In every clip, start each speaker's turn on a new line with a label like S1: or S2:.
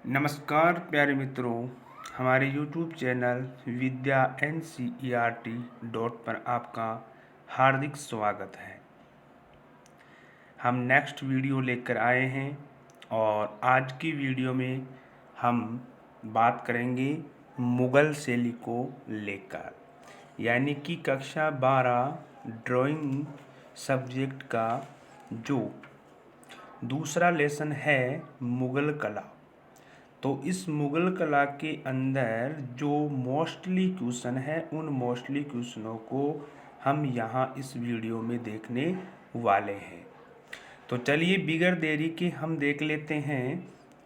S1: नमस्कार प्यारे मित्रों, हमारे YouTube चैनल विद्या NCERT पर आपका हार्दिक स्वागत है। हम नेक्स्ट वीडियो लेकर आए हैं और आज की वीडियो में हम बात करेंगे मुग़ल शैली को लेकर, यानी कि कक्षा 12 ड्राइंग सब्जेक्ट का जो दूसरा लेसन है मुग़ल कला। तो इस मुग़ल कला के अंदर जो मोस्टली क्वेश्चन है, उन मोस्टली क्वेश्चनों को हम यहाँ इस वीडियो में देखने वाले हैं। तो चलिए बिगर देरी के हम देख लेते हैं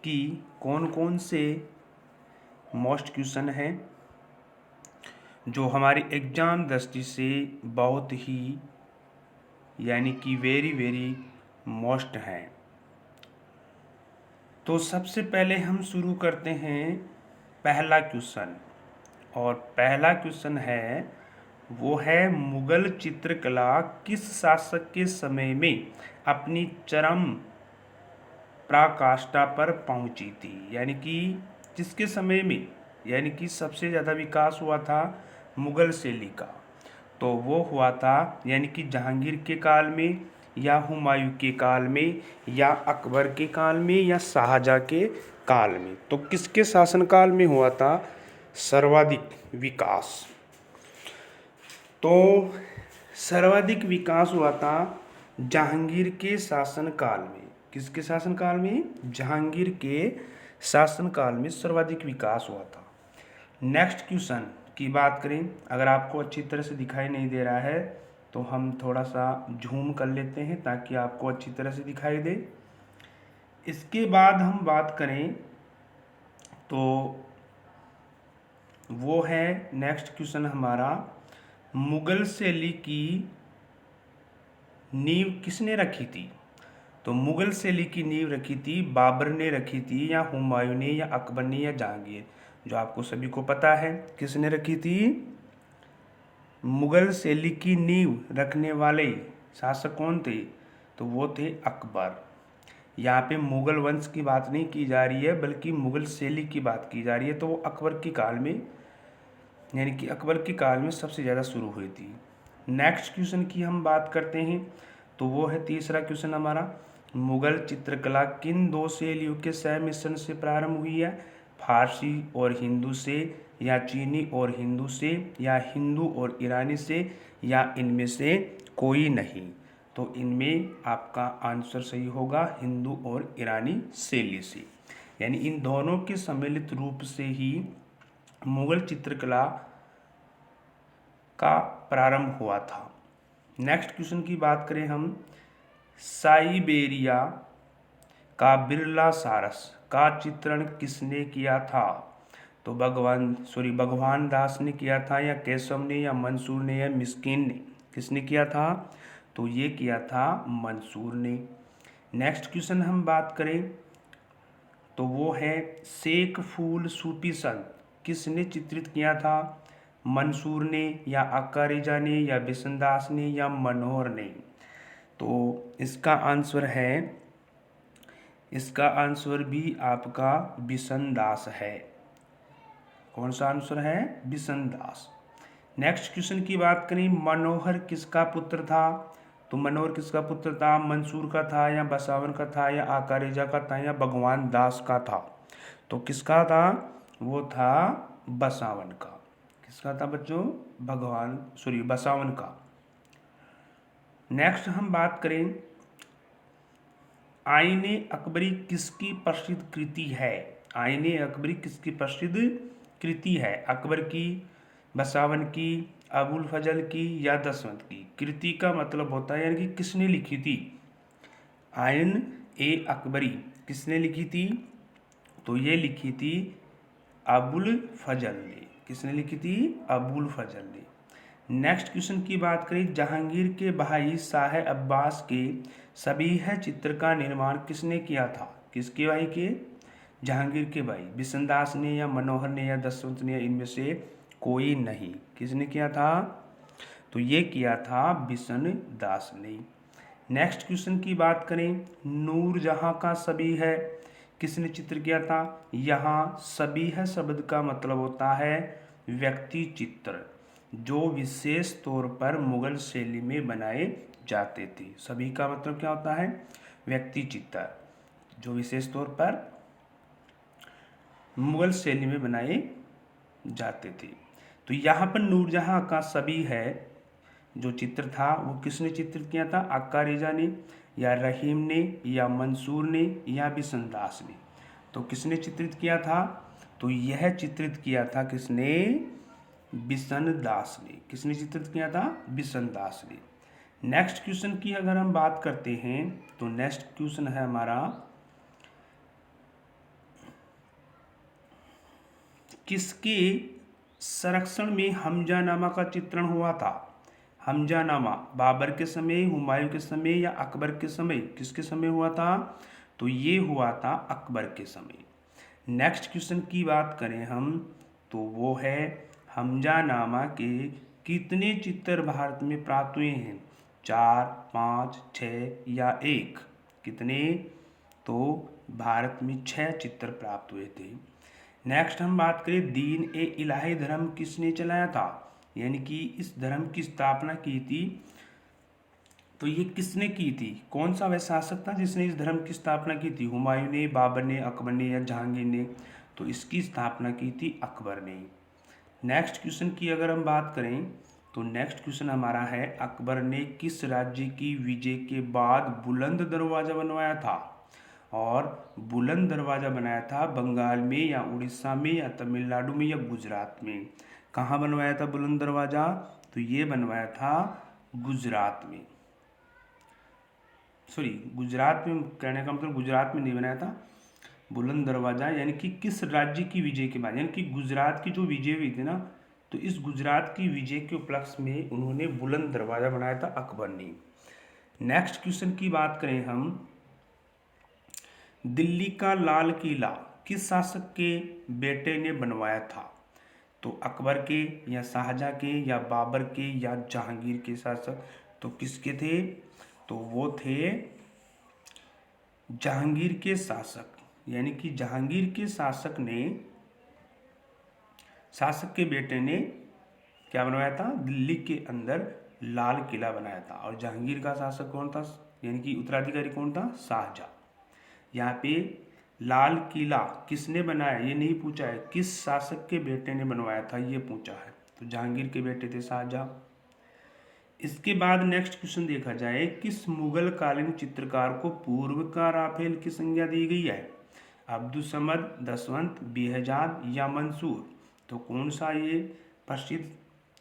S1: कि कौन कौन से मोस्ट क्वेश्चन हैं जो हमारी एग्ज़ाम दृष्टि से बहुत ही यानी कि वेरी मोस्ट हैं। तो सबसे पहले हम शुरू करते हैं पहला क्वेश्चन, और पहला क्वेश्चन है वो है मुग़ल चित्रकला किस शासक के समय में अपनी चरम पराकाष्ठा पर पहुंची थी, यानी कि जिसके समय में यानी कि सबसे ज़्यादा विकास हुआ था मुग़ल शैली का, तो वो हुआ था यानी कि जहांगीर के काल में या हुमायूं के काल में या अकबर के काल में या शाहजहाँ के काल में। तो किसके शासनकाल में हुआ था सर्वाधिक विकास? तो सर्वाधिक विकास हुआ था जहांगीर के शासनकाल में। किसके शासनकाल में? जहांगीर के शासनकाल में सर्वाधिक विकास हुआ था। नेक्स्ट क्वेश्चन की बात करें, अगर आपको अच्छी तरह से दिखाई नहीं दे रहा है तो हम थोड़ा सा झूम कर लेते हैं ताकि आपको अच्छी तरह से दिखाई दे। इसके बाद हम बात करें तो वो है नेक्स्ट क्वेश्चन हमारा, मुग़ल शैली की नींव किसने रखी थी? तो मुग़ल शैली की नींव रखी थी बाबर ने रखी थी, या हुमायूं ने, या अकबर ने, या जहांगीर? जो आपको सभी को पता है किसने रखी थी। मुग़ल शैली की नींव रखने वाले शासक कौन थे? तो वो थे अकबर। यहाँ पे मुग़ल वंश की बात नहीं की जा रही है बल्कि मुग़ल शैली की बात की जा रही है। तो वो अकबर के काल में यानी कि अकबर के काल में सबसे ज़्यादा शुरू हुई थी। नेक्स्ट क्वेश्चन की हम बात करते हैं तो वो है तीसरा क्वेश्चन हमारा, मुग़ल चित्रकला किन दो शैलियों के सम्मिश्रण से प्रारंभ हुई है? फारसी और हिंदू से, या चीनी और हिंदू से, या हिंदू और ईरानी से, या इनमें से कोई नहीं? तो इनमें आपका आंसर सही होगा हिंदू और ईरानी शैली से, यानी इन दोनों के सम्मिलित रूप से ही मुग़ल चित्रकला का प्रारंभ हुआ था। नेक्स्ट क्वेश्चन की बात करें हम, साइबेरिया का बिरला सारस का चित्रण किसने किया था? तो भगवान दास ने किया था, या केशव ने, या मंसूर ने, या मिस्किन ने? किसने किया था? तो ये किया था मंसूर ने। नेक्स्ट क्वेश्चन हम बात करें तो वो है शेख फूल सूफी संत किसने चित्रित किया था? मंसूर ने, या अक्का रेजा ने, या बिशनदास ने, या मनोहर ने? तो इसका आंसर भी आपका बिशनदास है। कौन सा आंसर है? बिशनदास। नेक्स्ट क्वेश्चन की बात करें, मनोहर किसका पुत्र था? तो मनोहर किसका पुत्र था? मंसूर का था, या बसावन का था, या आका रेजा का था, या भगवान दास का था? तो किसका था? वो था बसावन का। किसका था बच्चों? बसावन का। नेक्स्ट हम बात करें, आईने अकबरी किसकी प्रसिद्ध कृति है? आईने अकबरी किसकी प्रसिद्ध कृति है? अकबर की, बसावन की, अबुल फजल की, या दसवंत की? कृति का मतलब होता है यानी कि किसने लिखी थी। आइन ए अकबरी किसने लिखी थी? तो ये लिखी थी अबुल फजल ने। किसने लिखी थी? अबुल फजल ने। नेक्स्ट क्वेश्चन की बात करें, जहांगीर के भाई शाह अब्बास के सबीह चित्र का निर्माण किसने किया था? किसके भाई के? जहांगीर के भाई। बिशनदास ने, या मनोहर ने, या दसवंत ने, या इनमें से कोई नहीं? किसने किया था? तो ये किया था बिशनदास ने। नेक्स्ट क्वेश्चन की बात करें, नूरजहां का सबीह किसने चित्र किया था? यहाँ सभी है शब्द का मतलब होता है व्यक्ति चित्र, जो विशेष तौर पर मुगल शैली में बनाए जाते थे। सभी का मतलब क्या होता है? व्यक्ति चित्र, जो विशेष तौर पर मुगल शैली में बनाए जाते थे। तो यहाँ पर नूरजहाँ का सभी है जो चित्र था वो किसने चित्रित किया था? अक्का रेजा ने, या रहीम ने, या मंसूर ने, या बिशनदास ने। तो किसने चित्रित किया था? तो यह चित्रित किया था किसने? बिशनदास ने। किसने चित्रित किया था? बिशनदास ने। नेक्स्ट क्वेश्चन की अगर हम बात करते हैं तो नेक्स्ट क्वेश्चन है हमारा, किसके संरक्षण में हमजानामा का चित्रण हुआ था? हमजानामा बाबर के समय, हुमायूं के समय, या अकबर के समय? किसके समय हुआ था? तो ये हुआ था अकबर के समय। नेक्स्ट क्वेश्चन की बात करें हम तो वो है, हमजानामा के कितने चित्र भारत में प्राप्त हुए हैं? 4, 5, 6 या 1? कितने? तो भारत में 6 चित्र प्राप्त हुए थे। नेक्स्ट हम बात करें, दीन ए इलाही धर्म किसने चलाया था? यानी कि इस धर्म की स्थापना की थी, तो ये किसने की थी? कौन सा वह शासक था जिसने इस धर्म की स्थापना की थी? हुमायूं ने, बाबर ने, अकबर ने, या जहांगीर ने? तो इसकी स्थापना की थी अकबर ने। नेक्स्ट क्वेश्चन की अगर हम बात करें तो नेक्स्ट क्वेश्चन हमारा है, अकबर ने किस राज्य की विजय के बाद बुलंद दरवाजा बनवाया था? और बुलंद दरवाजा बनाया था बंगाल में, या उड़ीसा में, या तमिलनाडु में, या गुजरात में? कहाँ बनवाया था बुलंद दरवाजा? तो ये बनवाया था गुजरात में। सॉरी, गुजरात में, कहने का मतलब गुजरात में नहीं बनाया था बुलंद दरवाजा। यानी कि किस राज्य की विजय के बाद, यानी कि गुजरात की जो विजय हुई थी ना, तो इस गुजरात की विजय के उपलक्ष्य में उन्होंने बुलंद दरवाजा बनाया था अकबर ने। नेक्स्ट क्वेश्चन की बात करें हम, दिल्ली का लाल किला किस शासक के बेटे ने बनवाया था? तो अकबर के, या शाहजहां के, या बाबर के, या जहांगीर के शासक? तो किसके थे? तो वो थे जहांगीर के शासक। यानी कि जहांगीर के शासक के बेटे ने क्या बनवाया था? दिल्ली के अंदर लाल किला बनाया था। और जहांगीर का शासक कौन था? यानी कि उत्तराधिकारी कौन था? शाहजहां। यहाँ पे लाल किला किसने बनाया ये नहीं पूछा है, किस शासक के बेटे ने बनवाया था ये पूछा है। तो जहांगीर के बेटे थे शाहजहां। इसके बाद नेक्स्ट क्वेश्चन देखा जाए, किस मुगल कालीन चित्रकार को पूर्व का राफेल की संज्ञा दी गई है? अब्दुल समद, दसवंत, बेहजाद, या मंसूर? तो कौन सा ये प्रसिद्ध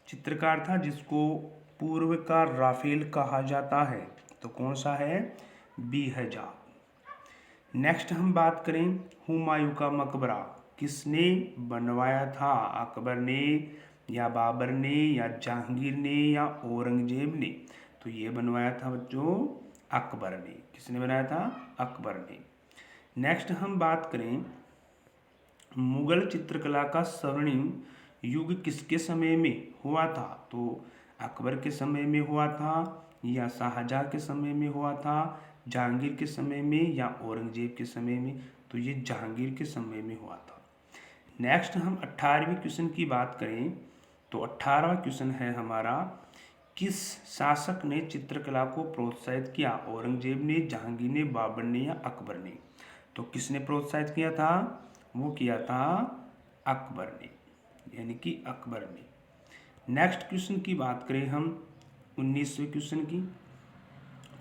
S1: चित्रकार था जिसको पूर्व का राफेल कहा जाता है? तो कौन सा है? बेहजाद। नेक्स्ट हम बात करें, हुमायूं का मकबरा किसने बनवाया था? अकबर ने, या बाबर ने, या जहांगीर ने, या औरंगजेब ने? तो ये बनवाया था बच्चों अकबर ने। किसने बनाया था? अकबर ने। नेक्स्ट हम बात करें, मुगल चित्रकला का स्वर्णिम युग किसके समय में हुआ था? तो अकबर के समय में हुआ था, या शाहजहां के समय में हुआ था, जहांगीर के समय में, या औरंगजेब के समय में? तो ये जहांगीर के समय में हुआ था। नेक्स्ट हम 18वीं क्वेश्चन की बात करें तो 18वां क्वेश्चन है हमारा, किस शासक ने चित्रकला को प्रोत्साहित किया? औरंगजेब ने, जहांगीर ने, बाबर ने, या अकबर ने? तो किसने प्रोत्साहित किया था? वो किया था अकबर ने, यानी कि अकबर ने। नेक्स्ट क्वेश्चन की बात करें हम 19वें क्वेश्चन की,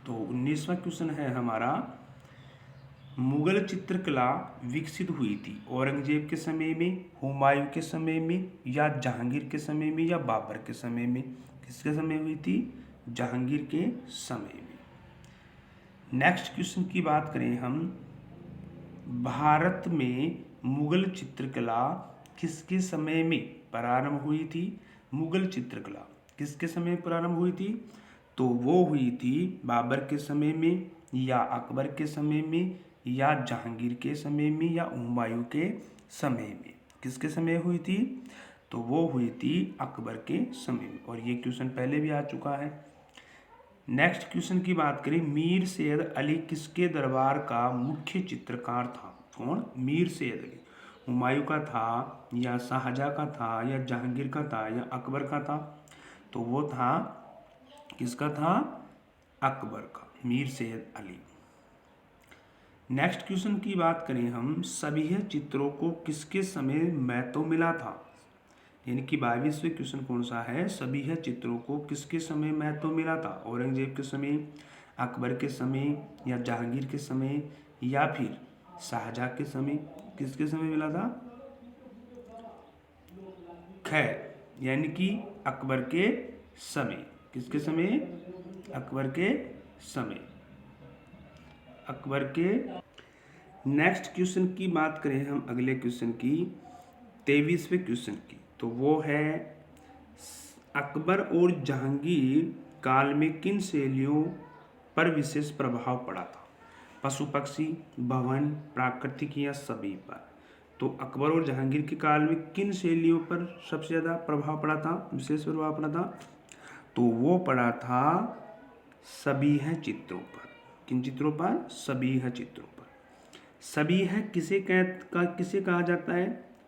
S1: तो 19वां क्वेश्चन है हमारा, मुगल चित्रकला विकसित हुई थी औरंगजेब के समय में, हुमायूं के समय में, या जहांगीर के समय में, या बाबर के समय में? किसके समय हुई थी? जहांगीर के समय में। नेक्स्ट क्वेश्चन की बात करें हम, भारत में मुगल चित्रकला किसके समय में प्रारंभ हुई थी? मुगल चित्रकला किसके समय प्रारंभ हुई थी? तो वो हुई थी बाबर के समय में, या अकबर के समय में, या जहांगीर के समय में, या हुमायूं के समय में? किसके समय हुई थी? तो वो हुई थी अकबर के समय में। और ये क्वेश्चन पहले भी आ चुका है। नेक्स्ट क्वेश्चन की बात करें, मीर सैयद अली किसके दरबार का मुख्य चित्रकार था? कौन? मीर सैयद अली। हुमायूं का था या शाहजहाँ का था या जहांगीर का था या अकबर का था? तो वो था, किसका था? अकबर का, मीर सैयद अली। नेक्स्ट क्वेश्चन की बात करें हम, सभी चित्रों को किसके समय महत्व मिला था? यानी कि 22वें क्वेश्चन कौन सा है? सभी चित्रों को किसके समय महत्व मिला था? औरंगजेब के समय, अकबर के समय या जहांगीर के समय या फिर शाहजहाँ के समय? किसके समय मिला था? खैर, यानी कि अकबर के समय। किसके समय? अकबर के समय। अकबर के। नेक्स्ट क्वेश्चन की बात करें हम, अगले क्वेश्चन की, 23वें क्वेश्चन की, तो वो है अकबर और जहांगीर काल में किन शैलियों पर विशेष प्रभाव पड़ा था? पशु पक्षी, भवन, प्राकृतिक या सभी पर? तो अकबर और जहांगीर के काल में किन शैलियों पर सबसे ज़्यादा प्रभाव पड़ा था, विशेष प्रभाव पड़ा था? तो वो पड़ा था सभी चित्रों पर। किन चित्रों पर? सभी चित्रों पर। सभी किसे कहा जाता है?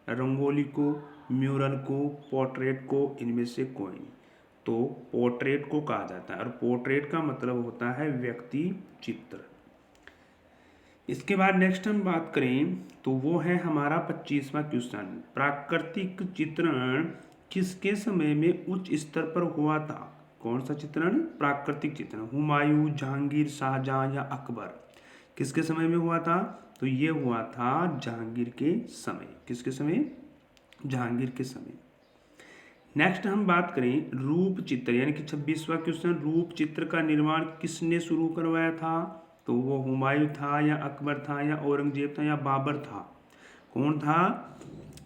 S1: रंगोली को, म्यूरल को, पोर्ट्रेट को, इनमें से कोई नहीं। तो पोर्ट्रेट को कहा जाता है, और पोर्ट्रेट का मतलब होता है व्यक्ति चित्र। इसके बाद नेक्स्ट हम बात करें तो वो है हमारा 25वां क्वेश्चन, प्राकृतिक चित्रण किसके समय में उच्च स्तर पर हुआ था? कौन सा चित्रण? प्राकृतिक चित्रण। हुमायूं, जहांगीर, शाहजहां या अकबर? किसके समय में हुआ था? तो ये हुआ था जहांगीर के समय। किसके समय? जहांगीर के समय। नेक्स्ट हम बात करें रूप चित्र, यानी कि 26वां क्वेश्चन, रूप चित्र का निर्माण किसने शुरू करवाया था? तो वो हुमायूं था या अकबर था या औरंगजेब था या बाबर था? कौन था?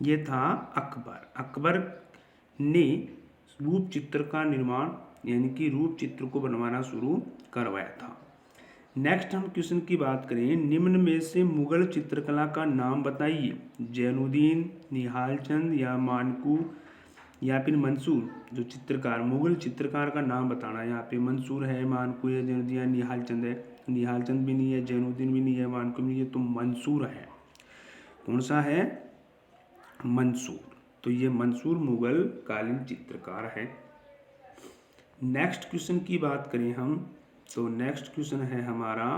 S1: ये था अकबर। अकबर ने रूप चित्र का निर्माण, यानी कि रूप चित्र को बनवाना शुरू करवाया था। नेक्स्ट हम क्वेश्चन की बात करें, निम्न में से मुगल चित्रकला का नाम बताइए। जैनुद्दीन, निहाल चंद या मानकू या फिर मंसूर? जो चित्रकार, मुगल चित्रकार का नाम बताना। यहाँ पे मंसूर है, मानकू है, जैनुद्दीन है, निहाल चंद है। निहाल चंद भी नहीं है, जैनुद्दीन भी नहीं है, मानकू भी नहीं है, तो मंसूर है। कौन सा है? मंसूर। तो ये मंसूर मुगल कालीन चित्रकार है। नेक्स्ट क्वेश्चन की बात करें हम, तो नेक्स्ट क्वेश्चन है हमारा,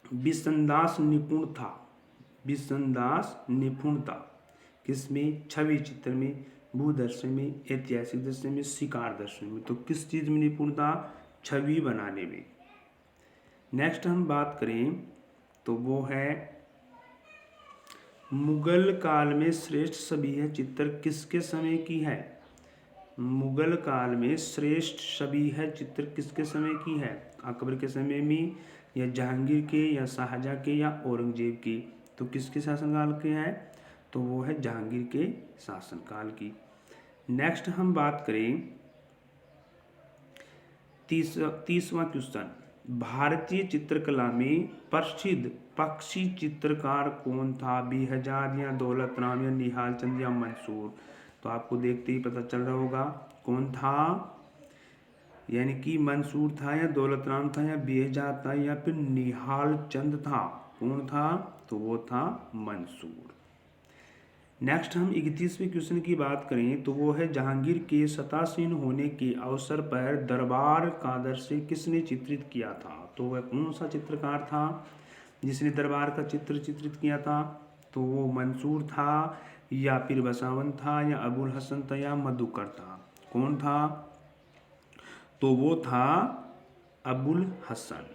S1: विसंदास निपुण था। विसंदास निपुण था किसमें? छवि चित्र में, भूदर्शन में, ऐतिहासिक दर्शन में, शिकार दर्शन में? तो किस चीज में निपुण था? छवि बनाने में। नेक्स्ट हम बात करें तो वो है मुगल काल में श्रेष्ठ छवि चित्र किसके समय की है? मुगल काल में श्रेष्ठ छवि चित्र किसके समय की है? अकबर के समय में या जहांगीर के या शाहजहाँ के या औरंगजेब के? तो किसके शासनकाल के है? तो वो है जहांगीर के शासनकाल की। नेक्स्ट हम बात करें 30वां क्वेश्चन, भारतीय चित्रकला में प्रसिद्ध पक्षी चित्रकार कौन था? बेहजाद या दौलत राम या निहाल चंद या मंसूर? तो आपको देखते ही पता चल रहा होगा कौन था, यानी कि मंसूर था या दौलत राम था या बेहजाद था या फिर निहाल चंद था? कौन था? तो वो था मंसूर। नेक्स्ट हम 31वें क्वेश्चन की बात करें तो वो है जहांगीर के शतासीन होने के अवसर पर दरबार का दृश्य किसने चित्रित किया था? तो वह कौन सा चित्रकार था जिसने दरबार का चित्र चित्रित किया था? तो वो मंसूर था या फिर बसावन था या अबुल हसन था या मधुकर था? कौन था? तो वो था अबुल हसन।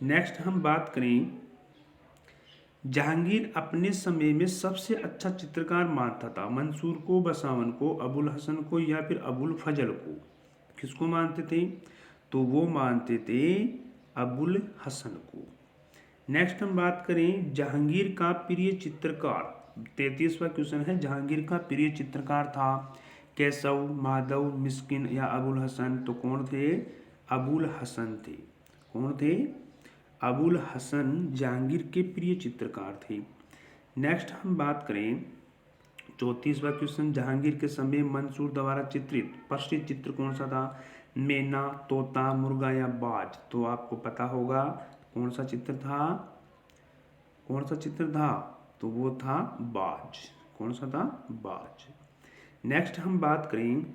S1: नेक्स्ट हम बात करें, जहांगीर अपने समय में सबसे अच्छा चित्रकार मानता था मंसूर को, बसावन को, अबुल हसन को या फिर अबुल फजल को? किसको मानते थे? तो वो मानते थे अबुल हसन को। नेक्स्ट हम बात करें जहांगीर का प्रिय चित्रकार, 33वां क्वेश्चन है, जहांगीर का प्रिय चित्रकार था केशव, माधव, मिस्किन या अबुल हसन? तो कौन थे? अबुल हसन थे। कौन थे? अबुल हसन जहांगीर के प्रिय चित्रकार थे। नेक्स्ट हम बात करें 34वां क्वेश्चन, जहांगीर के समय मंसूर द्वारा चित्रित प्रसिद्ध चित्र कौन सा था? मैना, तोता, मुर्गा या बाज? तो आपको पता होगा कौन सा चित्र था? कौन सा चित्र था? तो वो था बाज। कौन सा था? बाज। नेक्स्ट हम बात करें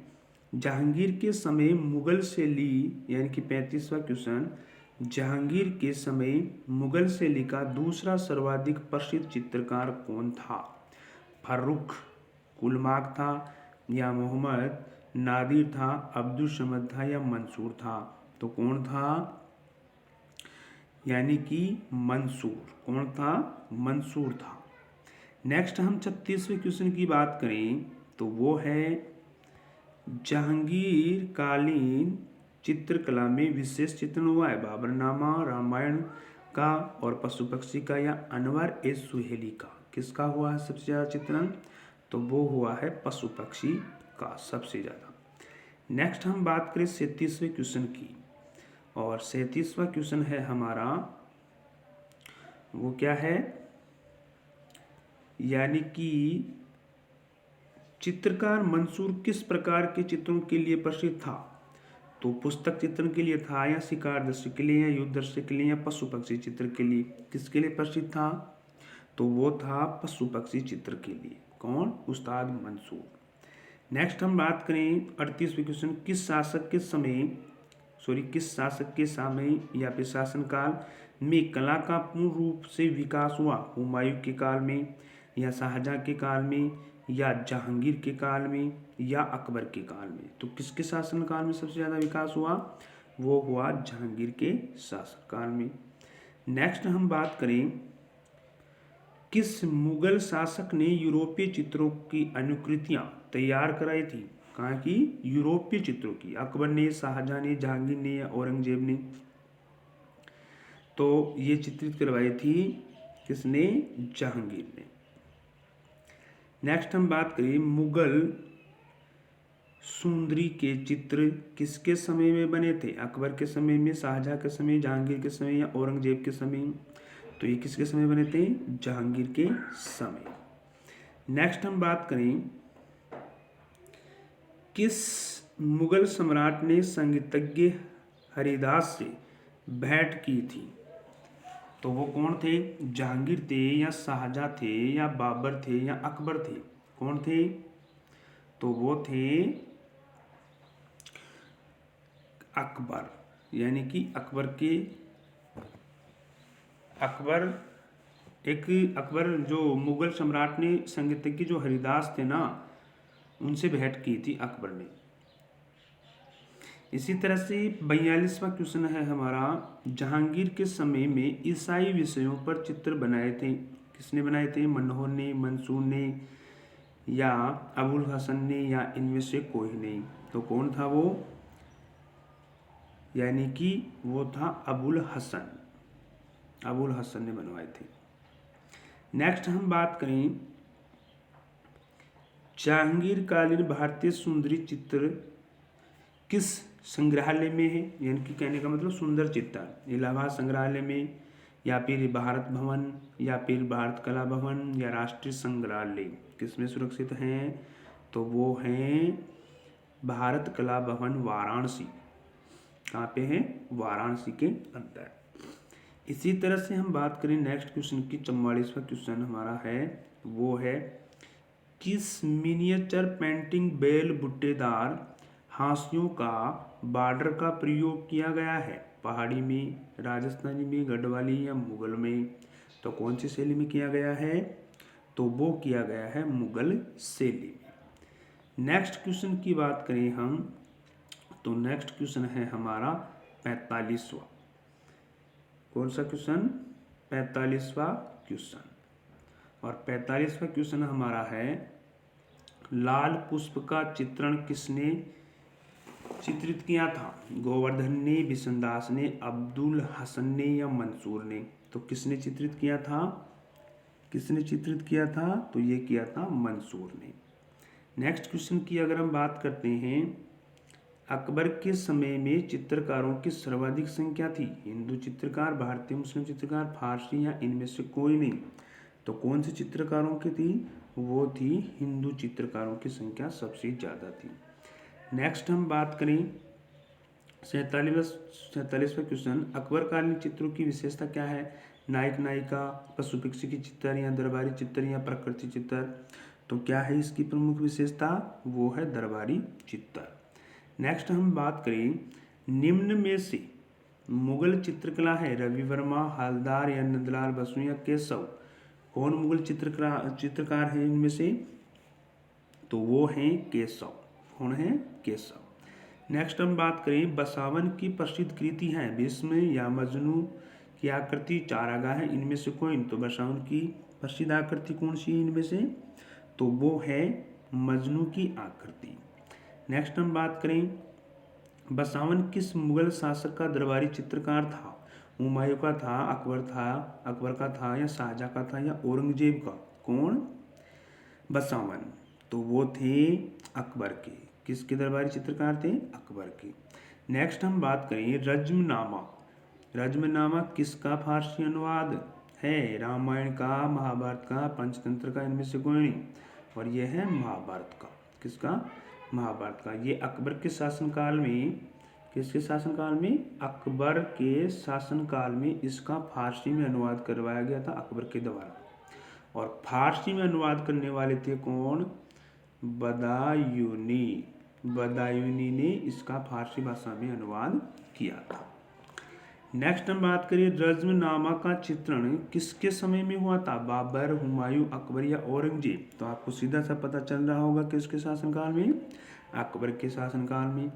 S1: जहांगीर के समय मुगल शैली, यानी कि 35वां क्वेश्चन, जहांगीर के समय मुगल शैली का दूसरा सर्वाधिक प्रसिद्ध चित्रकार कौन था? फर्रुख कुलमाक था, या मोहम्मद नादिर था, अब्दुल समद था, या मंसूर था? तो कौन था? यानी कि मंसूर। कौन था? मंसूर था। नेक्स्ट हम 36वें क्वेश्चन की बात करें तो वो है जहांगीर कालीन चित्रकला में विशेष चित्रण हुआ है बाबरनामा, रामायण का और पशु पक्षी का, या अनवर ए सुहेली का? किसका हुआ है सबसे ज़्यादा चित्रण? तो वो हुआ है पशु पक्षी का सबसे ज़्यादा। नेक्स्ट हम बात करें 37वें क्वेश्चन की, और 37वां क्वेश्चन है हमारा, वो क्या है? यानी कि चित्रकार मंसूर किस प्रकार के चित्रों के लिए प्रसिद्ध था? तो पुस्तक चित्रण के लिए था, या शिकार दृश्य के लिए, या युद्ध दृश्य के लिए, या पशु पक्षी चित्र के लिए? किसके लिए प्रसिद्ध था? तो वो था पशु पक्षी चित्र के लिए। कौन? उस्ताद मंसूर। नेक्स्ट हम बात करें 38वें क्वेश्चन, किस शासक के समय या फिर शासनकाल में कला का पूर्ण रूप से विकास हुआ? हुमायूं के काल में, या शाहजहां के काल में, या जहांगीर के काल में, या अकबर के काल में? तो किसके शासनकाल में सबसे ज़्यादा विकास हुआ? वो हुआ जहांगीर के शासनकाल में। नेक्स्ट हम बात करें किस मुगल शासक ने यूरोपीय चित्रों की अनुकृतियां तैयार कराई थी? कहाँ की? यूरोपीय चित्रों की। अकबर ने, शाहजहां ने, जहांगीर ने, या औरंगजेब ने? तो ये चित्रित करवाई थी किसने? जहांगीर ने। नेक्स्ट हम बात करें मुगल सुंदरी के चित्र किसके समय में बने थे? अकबर के समय में, शाहजहां के समय, जहांगीर के समय, या औरंगजेब के समय? तो ये किसके समय बने थे? जहांगीर के समय। नेक्स्ट हम बात करें किस मुगल सम्राट ने संगीतज्ञ हरिदास से भेंट की थी? तो वो कौन थे? जहांगीर थे, या शाहजहां थे, या बाबर थे, या अकबर थे? कौन थे? तो वो थे अकबर। यानी कि अकबर जो मुगल सम्राट ने संगीतज्ञ जो हरिदास थे ना, उनसे भेंट की थी अकबर ने। इसी तरह से 42वां क्वेश्चन है हमारा, जहांगीर के समय में ईसाई विषयों पर चित्र बनाए थे? किसने बनाए थे? मनोहर ने, मंसूर ने, या अबुल हसन ने, या इनमें से कोई नहीं? तो कौन था वो? यानी कि वो था अबुल हसन। अबुल हसन ने बनवाए थे। नेक्स्ट हम बात करें जहांगीर कालीन भारतीय सुंदरी चित्र किस संग्रहालय में है? यानी कि कहने का मतलब सुंदर चित्र इलाहाबाद संग्रहालय में, या फिर भारत भवन, या फिर भारत कला भवन, या राष्ट्रीय संग्रहालय? किसमें सुरक्षित हैं? तो वो हैं भारत कला भवन, वाराणसी। कहाँ पे है? वाराणसी के अंदर। इसी तरह से हम बात करें नेक्स्ट क्वेश्चन की, 44वां क्वेश्चन हमारा है, वो है किस मिनिएचर पेंटिंग बेल बुट्टेदार हाशियों का बॉर्डर का प्रयोग किया गया है? पहाड़ी में, राजस्थानी में, गढ़वाली, या मुगल में? तो कौन सी शैली में किया गया है? तो वो किया गया है मुगल शैली में। नेक्स्ट क्वेश्चन की बात करें हम तो नेक्स्ट क्वेश्चन है हमारा 45वां। कौन सा क्वेश्चन? 45वां क्वेश्चन। और 45वां क्वेश्चन हमारा है लाल पुष्प का चित्रण किसने चित्रित किया था? गोवर्धन ने, बिशनदास ने, अब्दुल हसन ने, या मंसूर ने? तो किसने चित्रित किया था? किसने चित्रित किया था? तो ये किया था मंसूर ने। नेक्स्ट क्वेश्चन की अगर हम बात करते हैं, अकबर के समय में चित्रकारों की सर्वाधिक संख्या थी? हिंदू चित्रकार, भारतीय मुस्लिम चित्रकार, फारसी, या इनमें से कोई नहीं? तो कौन से चित्रकारों की थी? वो थी हिंदू चित्रकारों की संख्या सबसे ज़्यादा थी। नेक्स्ट हम बात करें सैंतालीसवां क्वेश्चन, अकबरकालीन चित्रों की विशेषता क्या है? नायक नायिका, पशु पक्षी की चित्र या दरबारी चित्र या प्रकृति चित्र। तो क्या है इसकी प्रमुख विशेषता? वो है दरबारी चित्र। नेक्स्ट हम बात करें, निम्न में से मुगल चित्रकला है रवि वर्मा, हलदार या नंदलाल बसु या केशव। कौन मुगल चित्रकार है इनमें से? तो वो हैं केशव। कौन है? केशव। नेक्स्ट हम बात करें, बसावन की प्रसिद्ध कृति है भीष्म या मजनू की आकृति चारागाह है, इनमें से कोई? तो बसावन की प्रसिद्ध आकृति कौन सी है इनमें से? तो वो है मजनू की आकृति। नेक्स्ट हम बात करें, बसावन किस मुगल शासक का दरबारी चित्रकार था? हुमायूं का था, अकबर का था या शाहजहां का था या औरंगजेब का? कौन? बसावन। तो वो थे अकबर के। किसके दरबारी चित्रकार थे? अकबर के। नेक्स्ट हम बात करें, रज्मनामा। रज्मनामा किसका फारसी अनुवाद है? रामायण का, महाभारत का, पंचतंत्र का, इनमें से कोई नहीं। और यह है महाभारत का। किसका? महाभारत का। ये अकबर के शासनकाल में, किसके शासनकाल में? अकबर के शासनकाल में इसका फारसी में अनुवाद करवाया गया था अकबर के द्वारा। और फारसी में अनुवाद करने वाले थे कौन? बदायूनी। बदायूनी ने इसका फारसी भाषा में अनुवाद किया था। नेक्स्ट हम बात करिए, रज्मनामा का चित्रण किसके समय में हुआ था? बाबर, हुमायूं, अकबर या औरंगजेब। तो आपको सीधा सा पता चल रहा होगा किसके शासनकाल में? अकबर के शासनकाल में।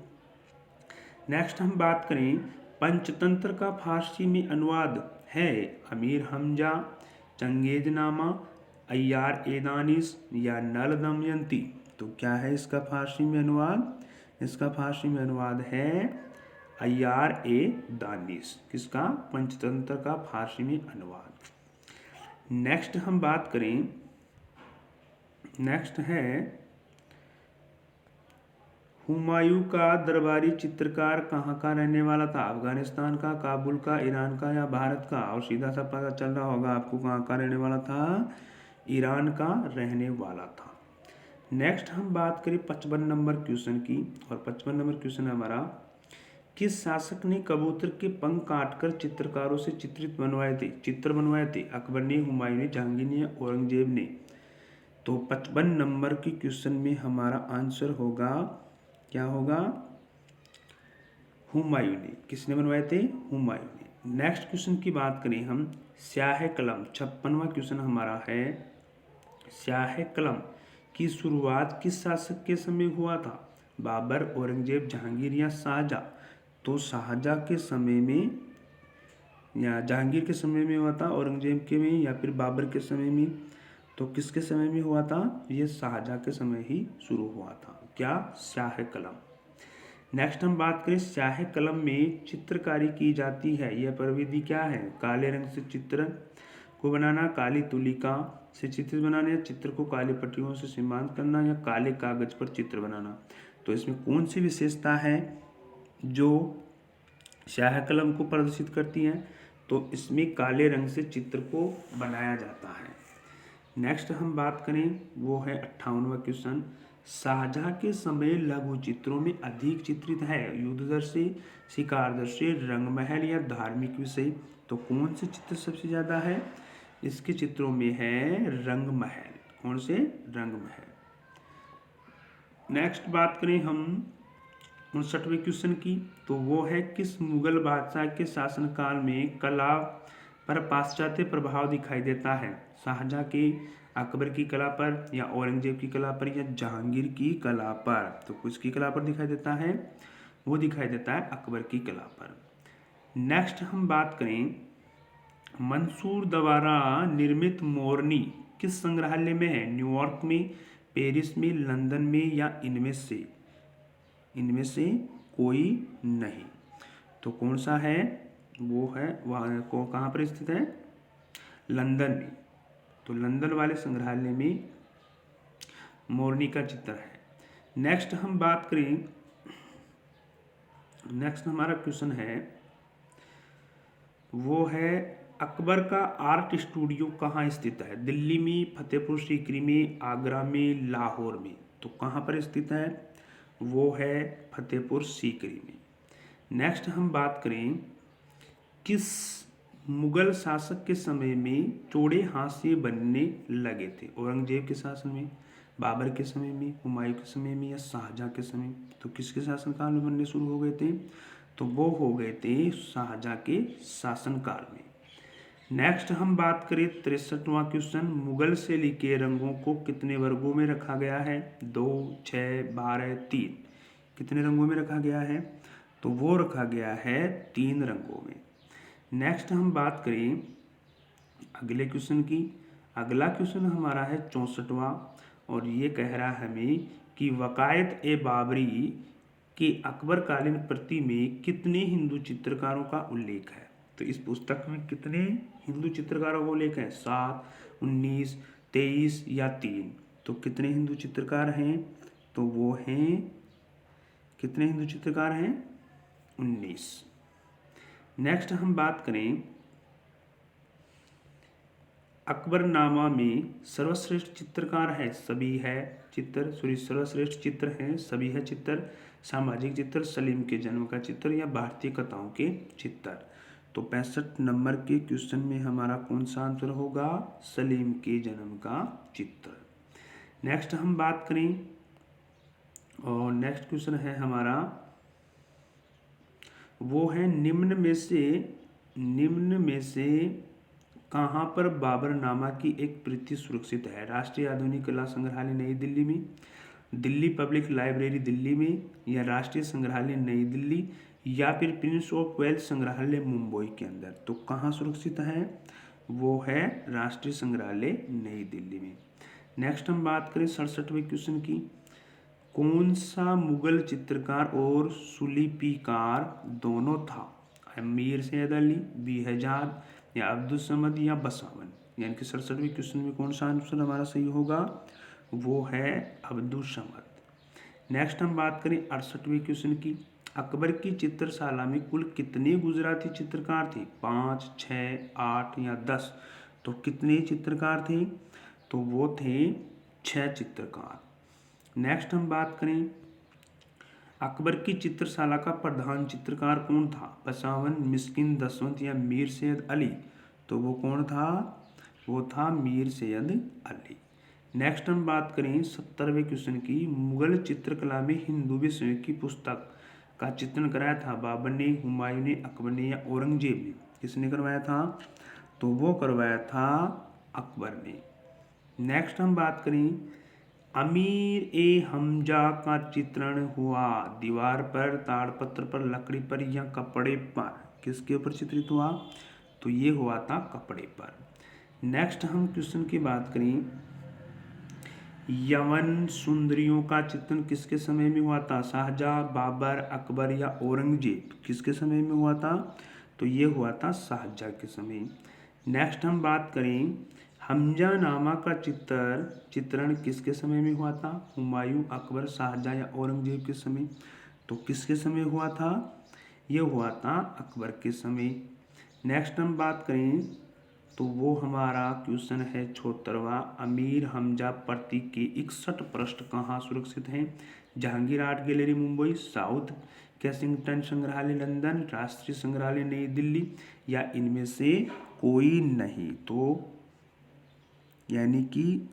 S1: नेक्स्ट हम बात करें, पंचतंत्र का फारसी में अनुवाद है अमीर हमजा, चंगेजनामा, अय्यार ए दानिश या नल दमयंती। तो क्या है इसका फारसी में अनुवाद? इसका फारसी में अनुवाद है अय्यार ए दानिश। किसका? पंचतंत्र का फारसी में अनुवाद। नेक्स्ट हम बात करें, नेक्स्ट है, हुमायूं का दरबारी चित्रकार कहाँ का रहने वाला था? अफगानिस्तान का, काबुल का, ईरान का या भारत का? और सीधा सा पता चल रहा होगा आपको कहाँ का रहने वाला था? ईरान का रहने वाला था। नेक्स्ट हम बात करें 55 नंबर क्वेश्चन की। और 55 नंबर क्वेश्चन हमारा, किस शासक ने कबूतर के पंख काटकर चित्रकारों से चित्र बनवाए थे? अकबर ने, हुमायूं ने, जहांगीर ने, औरंगजेब ने। तो 55 नंबर की क्वेश्चन में हमारा आंसर होगा, क्या होगा? हुमायूं ने। किसने बनवाए थे? हुमायूं ने। नेक्स्ट क्वेश्चन की बात करें हम, स्याह कलम। 56वां क्वेश्चन हमारा है, स्याह कलम की शुरुआत किस शासक के समय हुआ था? बाबर, औरंगजेब, जहांगीर या शाहजहां। तो शाहजहां के समय में, या जहांगीर के समय में हुआ था, औरंगजेब के में, या फिर बाबर के समय में। तो किसके समय में हुआ था? ये शाहजहां के समय ही शुरू हुआ था। क्या? स्याह कलम। नेक्स्ट हम बात करें, स्याह कलम में चित्रकारी की जाती है, यह प्रविधि क्या है? काले रंग से चित्र को बनाना, काली तुलिका से चित्र बनाना, या चित्र को काली पट्टियों से सीमांत करना, या काले कागज पर चित्र बनाना। तो इसमें कौन सी विशेषता है जो स्याह कलम को प्रदर्शित करती है? तो इसमें काले रंग से चित्र को बनाया जाता है। नेक्स्ट हम बात करें, वो है 58वां क्वेश्चन, शाहजहां के समय लघु चित्रों में अधिक चित्रित है युद्ध दृश्य, शिकार दृश्य, रंगमहल या धार्मिक विषय। तो कौन से चित्र सबसे ज़्यादा है? इसके चित्रों में है रंगमहल। कौन से? रंगमहल। नेक्स्ट बात करें हम 59वें क्वेश्चन की। तो वो है, किस मुगल बादशाह के शासनकाल में कला पर पाश्चात्य प्रभाव दिखाई देता है? शाहजहां के, अकबर की कला पर, या औरंगजेब की कला पर, या जहांगीर की कला पर? तो किसकी कला पर दिखाई देता है? वो दिखाई देता है अकबर की कला पर। नेक्स्ट हम बात करें, मंसूर द्वारा निर्मित मोरनी किस संग्रहालय में है? न्यूयॉर्क में, पेरिस में, लंदन में, या इनमें से? इनमें से कोई नहीं। तो कौन सा है? वो है, वहाँ को कहाँ पर स्थित है? लंदन में। तो लंदन वाले संग्रहालय में मोरनी का चित्र है। नेक्स्ट हम बात करें, नेक्स्ट हमारा क्वेश्चन है, वो है, अकबर का आर्ट स्टूडियो कहाँ स्थित है? दिल्ली में, फतेहपुर सीकरी में, आगरा में, लाहौर में। तो कहाँ पर स्थित है? वो है फतेहपुर सीकरी में। नेक्स्ट हम बात करें, किस मुगल शासक के समय में चौड़े हाशिए बनने लगे थे? औरंगजेब के शासन में, बाबर के समय में, हुमायूं के समय में, या शाहजहां के समय? तो किसके शासनकाल में बनने शुरू हो गए थे? तो वो हो गए थे शाहजहां के शासनकाल में। नेक्स्ट हम बात करें 63वां क्वेश्चन, मुगल शैली के रंगों को कितने वर्गों में रखा गया है? 2, 6, 12, 3। कितने रंगों में रखा गया है? तो वो रखा गया है 3 रंगों में। नेक्स्ट हम बात करें अगले क्वेश्चन की। अगला क्वेश्चन हमारा है 64वां, और ये कह रहा है हमें कि वकायत ए बाबरी के अकबरकालीन प्रति में कितने हिंदू चित्रकारों का उल्लेख है? तो इस पुस्तक में कितने हिंदू चित्रकारों का उल्लेख है? 7, 19, 23 या 3? तो कितने हिंदू चित्रकार हैं? तो वो हैं, कितने हिंदू चित्रकार हैं? 19। नेक्स्ट हम बात करें अकबरनामा में सर्वश्रेष्ठ चित्रकार है, सभी है चित्र, सर्वश्रेष्ठ चित्र हैं, सभी है चित्र, सामाजिक चित्र, सलीम के जन्म का चित्र, या भारतीय कथाओं के चित्र? तो 65 नंबर के क्वेश्चन में हमारा कौन सा आंसर होगा? सलीम के जन्म का चित्र। नेक्स्ट हम बात करें, और नेक्स्ट क्वेश्चन है हमारा, वो है निम्न में से कहाँ पर बाबरनामा की एक प्रति सुरक्षित है? राष्ट्रीय आधुनिक कला संग्रहालय नई दिल्ली में, दिल्ली पब्लिक लाइब्रेरी दिल्ली में, या राष्ट्रीय संग्रहालय नई दिल्ली, या फिर प्रिंस ऑफ वेल्स संग्रहालय मुंबई के अंदर? तो कहाँ सुरक्षित है? वो है राष्ट्रीय संग्रहालय नई दिल्ली में। नेक्स्ट हम बात करें 67वें क्वेश्चन की, कौन सा मुगल चित्रकार और सुलिपीकार दोनों था? मीर सैयद अली, बेहजाद, या अब्दुल समद, या बसावन? यानी कि 67वें क्वेश्चन में कौन सा आंसर हमारा सही होगा? वो है अब्दुल समद। नेक्स्ट हम बात करें 68वें क्वेश्चन की, अकबर की चित्रशाला में कुल कितने गुजराती चित्रकार थे? 5, 6, 8 या 10? तो कितने चित्रकार थे? तो वो थे 6 चित्रकार। नेक्स्ट हम बात करें अकबर की चित्रशाला का प्रधान चित्रकार कौन था? बसावन, मिस्किन, दसवंत, या मीर सैयद अली? तो वो कौन था? वो था मीर सैयद अली। नेक्स्ट हम बात करें 70वें क्वेश्चन की, मुगल चित्रकला में हिंदू विषय की पुस्तक का चित्रण कराया था बाबर ने, हुमायूं ने, अकबर ने, या औरंगजेब ने? किसने करवाया था? तो वो करवाया था अकबर ने। नेक्स्ट हम बात करें अमीर ए हमजा का चित्रण हुआ दीवार पर, ताड़पत्र पर, लकड़ी पर, या कपड़े पर? किसके ऊपर चित्रित हुआ? तो ये हुआ था कपड़े पर। नेक्स्ट हम क्वेश्चन की बात करें, यवन सुंदरियों का चित्रण किसके समय में हुआ था? शाहजहां, बाबर, अकबर, या औरंगजेब? किसके समय में हुआ था? तो ये हुआ था शाहजहां के समय। नेक्स्ट हम बात करें हमजानामा का चित्रण किसके समय में हुआ था? हुमायूं, अकबर, शाहजहां, या औरंगजेब के समय? तो किसके समय हुआ था? ये हुआ था अकबर के समय। नेक्स्ट हम बात करें तो वो हमारा क्वेश्चन है 76वां, अमीर हमजा प्रतीक के 61 पृष्ठ कहाँ सुरक्षित हैं? Jahangir art gallery Mumbai, south Kensington संग्रहालय लंदन, राष्ट्रीय संग्रहालय नई दिल्ली, या इनमें से कोई नहीं? तो यानी कि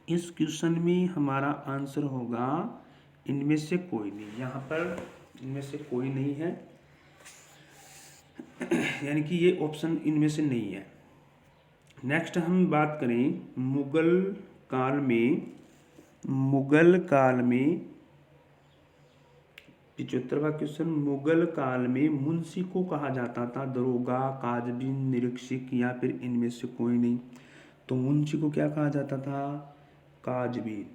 S1: इस क्वेश्चन में हमारा आंसर होगा इनमें से कोई नहीं। यहाँ पर इनमें से कोई नहीं है, यानी कि ये ऑप्शन इनमें से नहीं है। नेक्स्ट हम बात करें मुगल काल में 75वां क्वेश्चन, मुगल काल में मुंशी को कहा जाता था दरोगा, काजबीन, निरीक्षक, या फिर इनमें से कोई नहीं? तो मुंशी को क्या कहा जाता था? काजबीन।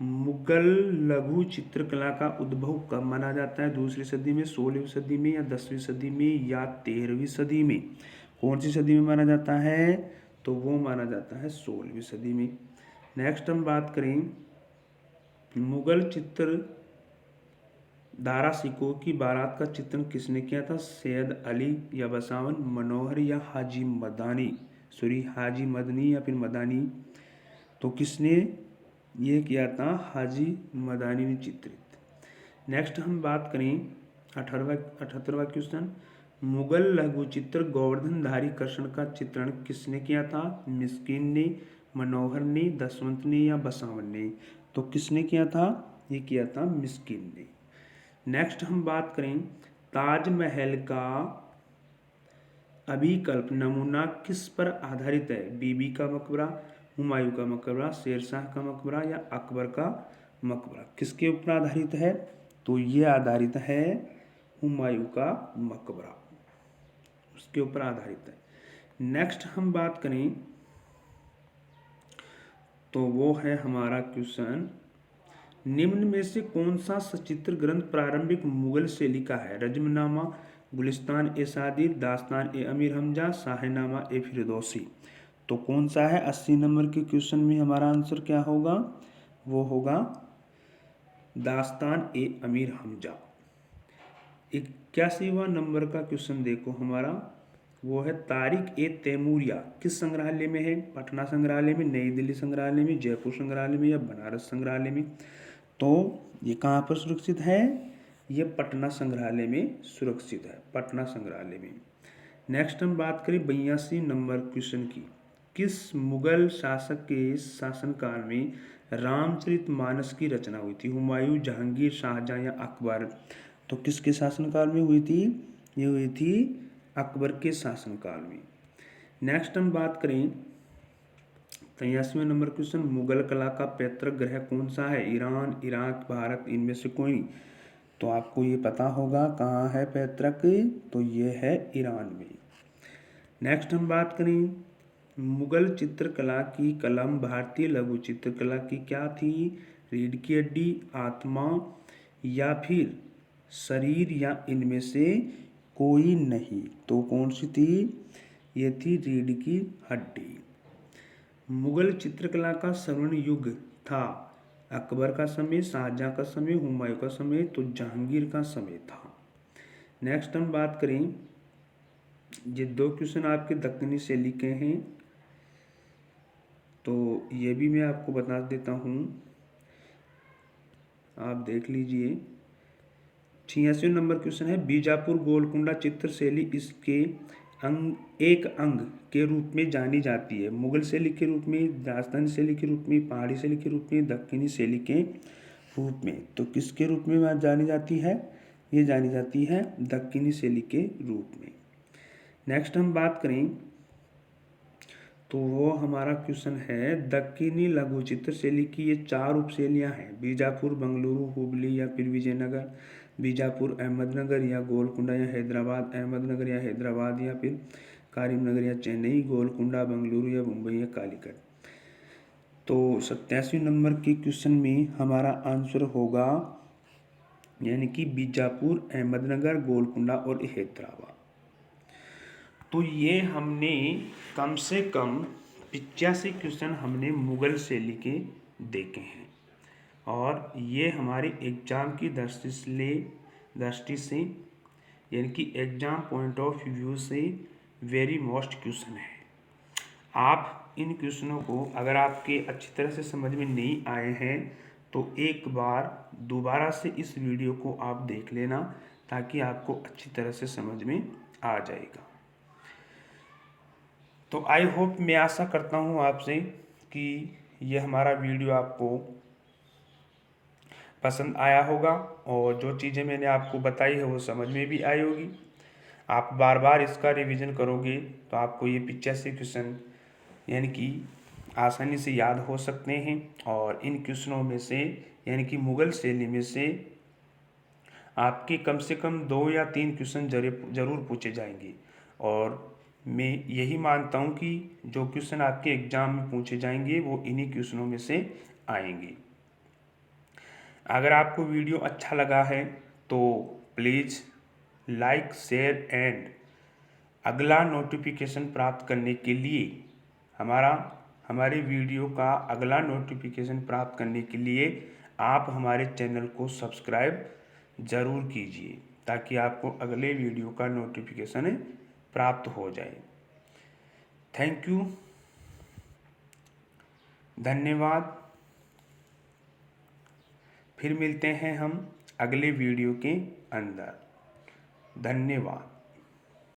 S1: मुगल लघु चित्रकला का उद्भव कब माना जाता है? 2री सदी में, 16वीं सदी में, या 10वीं सदी में, या 13वीं सदी में? कौन सी सदी में माना जाता है? तो वो माना जाता है 16वीं सदी में। नेक्स्ट हम बात करें मुगल चित्र दारा सिकों की बारात का चित्रण किसने किया था? सैयद अली, या बसावन, मनोहर, या हाजी मदनी, या फिर मदानी? तो किसने ये किया था? हाजी मदानी ने चित्रित। नेक्स्ट हम बात करें 78वां क्वेश्चन, मुगल लघु चित्र गोवर्धनधारी कृष्ण का चित्रण किसने किया था? मिस्किन ने, मनोहर ने, दशवंत ने या बसावन ने? तो किसने किया था? ये किया था मिस्किन ने। नेक्स्ट हम बात करें ताजमहल का अभिकल्प नमूना किस पर आधारित है? बीबी का मकबरा, हुमायूं का मकबरा, शेरशाह का मकबरा या अकबर का मकबरा? किसके ऊपर आधारित है? तो ये आधारित है हुमायूं का मकबरा, उसके ऊपर आधारित है। नेक्स्ट हम बात करें तो वो है हमारा क्वेश्चन, निम्न में से कौन सा सचित्र ग्रंथ प्रारंभिक मुगल शैली का है? रजमनामा, गुलिस्तान ए सादिर, दास्तान ए अमीर हमजा, शाहनामा ए फिरदौसी? तो कौन सा है? 80 नंबर के क्वेश्चन में हमारा आंसर क्या होगा? वो होगा दास्तान ए अमीर हमजा। 81वां नंबर का क्वेश्चन देखो हमारा, वो है तारिक ए तैमूरिया किस संग्रहालय में है? पटना संग्रहालय में, नई दिल्ली संग्रहालय में, जयपुर संग्रहालय में या बनारस संग्रहालय में? तो ये कहाँ पर सुरक्षित है? ये पटना संग्रहालय में सुरक्षित है, पटना संग्रहालय में। नेक्स्ट हम बात करें 82 नंबर क्वेश्चन की, किस मुगल शासक के शासनकाल में रामचरितमानस की रचना हुई थी? हुमायूं, जहांगीर, शाहजहां या अकबर? तो किसके शासनकाल में हुई थी? ये हुई थी अकबर के शासनकाल में। नेक्स्ट हम बात करें 83वें नंबर क्वेश्चन, मुगल कला का पैतृक ग्रह कौन सा है? ईरान, इराक, भारत, इनमें से कोई? तो आपको ये पता होगा कहाँ है पैतृक, तो ये है ईरान में। नेक्स्ट हम बात करें मुगल चित्रकला की कलम भारतीय लघु चित्रकला की क्या थी? रीढ़ की हड्डी, आत्मा या फिर शरीर या इनमें से कोई नहीं? तो कौन सी थी? ये थी रीढ़ की हड्डी। मुगल चित्रकला का स्वर्ण युग था अकबर का समय, शाहजहां का समय, हुमायूं का समय, तो जहांगीर का समय था। नेक्स्ट हम बात करें, ये दो क्वेश्चन आपके दक्कनी शैली के हैं, तो ये भी मैं आपको बता देता हूँ, आप देख लीजिए। 86 नंबर क्वेश्चन है, बीजापुर गोलकुंडा चित्र शैली इसके एक अंग के रूप में जानी जाती है? मुगल शैली के रूप में, राजस्थानी शैली के रूप में, पहाड़ी शैली के रूप में, दक्षिणी शैली के रूप में? तो किसके रूप में जानी जाती है? ये जानी जाती है दक्षिणी शैली के रूप में। नेक्स्ट हम बात करें तो वो हमारा क्वेश्चन है, दक्षिणी लघु चित्र शैली की ये 4 उपशैलियाँ हैं, बीजापुर, बंगलुरु, हुबली या फिर विजयनगर, बीजापुर, अहमदनगर या गोलकुंडा या हैदराबाद, अहमदनगर या हैदराबाद या फिर करीमनगर या चेन्नई, गोलकुंडा, बंगलुरु या मुंबई या कालीकट? तो 87 नंबर के क्वेश्चन में हमारा आंसर होगा यानी कि बीजापुर, अहमदनगर, गोलकुंडा और हैदराबाद। तो ये हमने कम से कम 85 क्वेश्चन हमने मुगल शैली के देखे हैं, और ये हमारे एग्ज़ाम की दृष्टि से यानी कि एग्ज़ाम पॉइंट ऑफ व्यू से वेरी मोस्ट क्वेश्चन है। आप इन क्वेश्चनों को अगर आपके अच्छी तरह से समझ में नहीं आए हैं तो एक बार दोबारा से इस वीडियो को आप देख लेना, ताकि आपको अच्छी तरह से समझ में आ जाएगा। तो आई होप, मैं आशा करता हूँ आपसे कि ये हमारा वीडियो आपको पसंद आया होगा, और जो चीज़ें मैंने आपको बताई है वो समझ में भी आई होगी। आप बार बार इसका रिवीजन करोगे तो आपको ये 85 क्वेश्चन यानी कि आसानी से याद हो सकते हैं, और इन क्वेश्चनों में से यानी कि मुगल शैली में से आपके कम से कम 2 या 3 क्वेश्चन जरूर पूछे जाएंगे। और मैं यही मानता हूँ कि जो क्वेश्चन आपके एग्ज़ाम में पूछे जाएंगे वो इन्हीं क्वेश्चनों में से आएंगे। अगर आपको वीडियो अच्छा लगा है तो प्लीज़ लाइक, शेयर एंड अगला नोटिफिकेशन प्राप्त करने के लिए हमारे वीडियो का अगला नोटिफिकेशन प्राप्त करने के लिए आप हमारे चैनल को सब्सक्राइब ज़रूर कीजिए, ताकि आपको अगले वीडियो का नोटिफिकेशन प्राप्त हो जाए। थैंक यू, धन्यवाद। फिर मिलते हैं हम अगले वीडियो के अंदर। धन्यवाद।